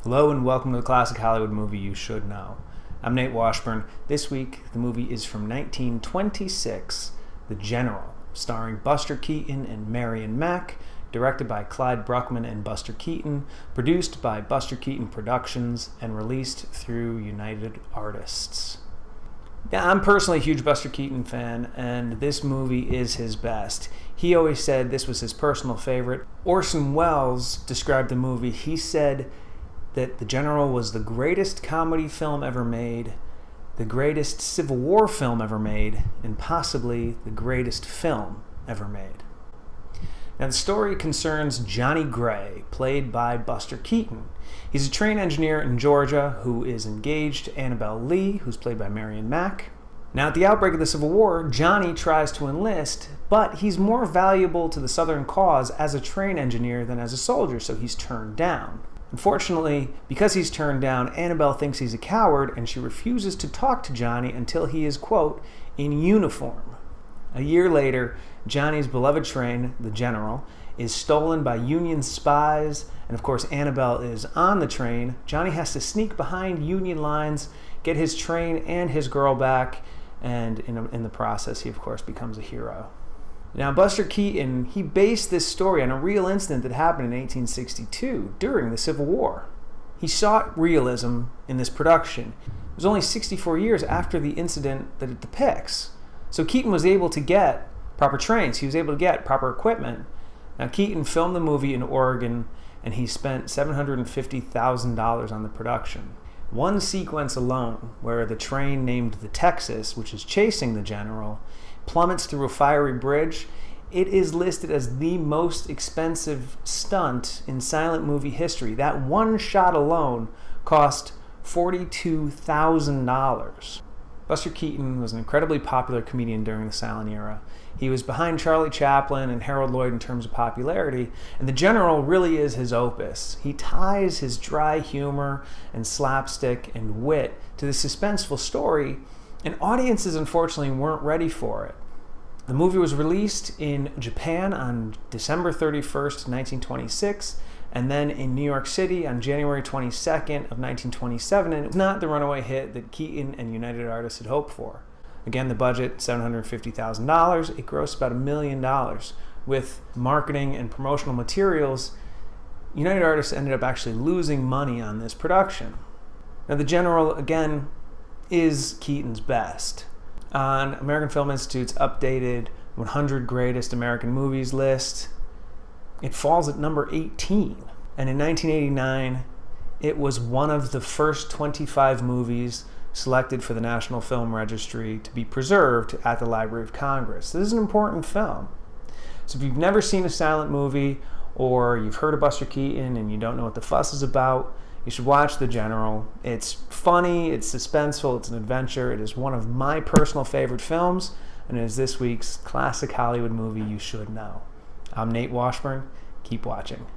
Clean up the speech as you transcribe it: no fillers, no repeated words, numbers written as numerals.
Hello and welcome to the classic Hollywood movie you should know. I'm Nate Washburn. This week, the movie is from 1926, The General, starring Buster Keaton and Marion Mack, directed by Clyde Bruckman and Buster Keaton, produced by Buster Keaton Productions, and released through United Artists. Now, I'm personally a huge Buster Keaton fan, and this movie is his best. He always said this was his personal favorite. Orson Welles described the movie. He said that The General was the greatest comedy film ever made, the greatest Civil War film ever made, and possibly the greatest film ever made. Now, the story concerns Johnny Gray, played by Buster Keaton. He's a train engineer in Georgia who is engaged to Annabelle Lee, who's played by Marion Mack. Now, at the outbreak of the Civil War, Johnny tries to enlist, but he's more valuable to the Southern cause as a train engineer than as a soldier, so he's turned down. Unfortunately, because he's turned down, Annabelle thinks he's a coward, and she refuses to talk to Johnny until he is, quote, in uniform. A year later, Johnny's beloved train, the General, is stolen by Union spies, and of course Annabelle is on the train. Johnny has to sneak behind Union lines, get his train and his girl back, and in the process he of course becomes a hero. Now, Buster Keaton, he based this story on a real incident that happened in 1862 during the Civil War. He sought realism in this production. It was only 64 years after the incident that it depicts. So Keaton was able to get proper trains. He was able to get proper equipment. Now, Keaton filmed the movie in Oregon, and he spent $750,000 on the production. One sequence alone, where the train named the Texas, which is chasing the General, plummets through a fiery bridge, it is listed as the most expensive stunt in silent movie history. That one shot alone cost $42,000. Buster Keaton was an incredibly popular comedian during the silent era. He was behind Charlie Chaplin and Harold Lloyd in terms of popularity, and The General really is his opus. He ties his dry humor and slapstick and wit to the suspenseful story, and audiences unfortunately weren't ready for it. The movie was released in Japan on December 31st, 1926, and then in New York City on January 22nd of 1927, and it was not the runaway hit that Keaton and United Artists had hoped for. Again, the budget, $750,000. It grossed about $1 million. With marketing and promotional materials, United Artists ended up actually losing money on this production. Now, The General, again, is Keaton's best. On American Film Institute's updated 100 Greatest American Movies list, it falls at number 18. And in 1989, it was one of the first 25 movies selected for the National Film Registry to be preserved at the Library of Congress. This is an important film. So if you've never seen a silent movie, or you've heard of Buster Keaton and you don't know what the fuss is about, you should watch The General. It's funny, it's suspenseful, it's an adventure. It is one of my personal favorite films, and it is this week's classic Hollywood movie you should know. I'm Nate Washburn. Keep watching.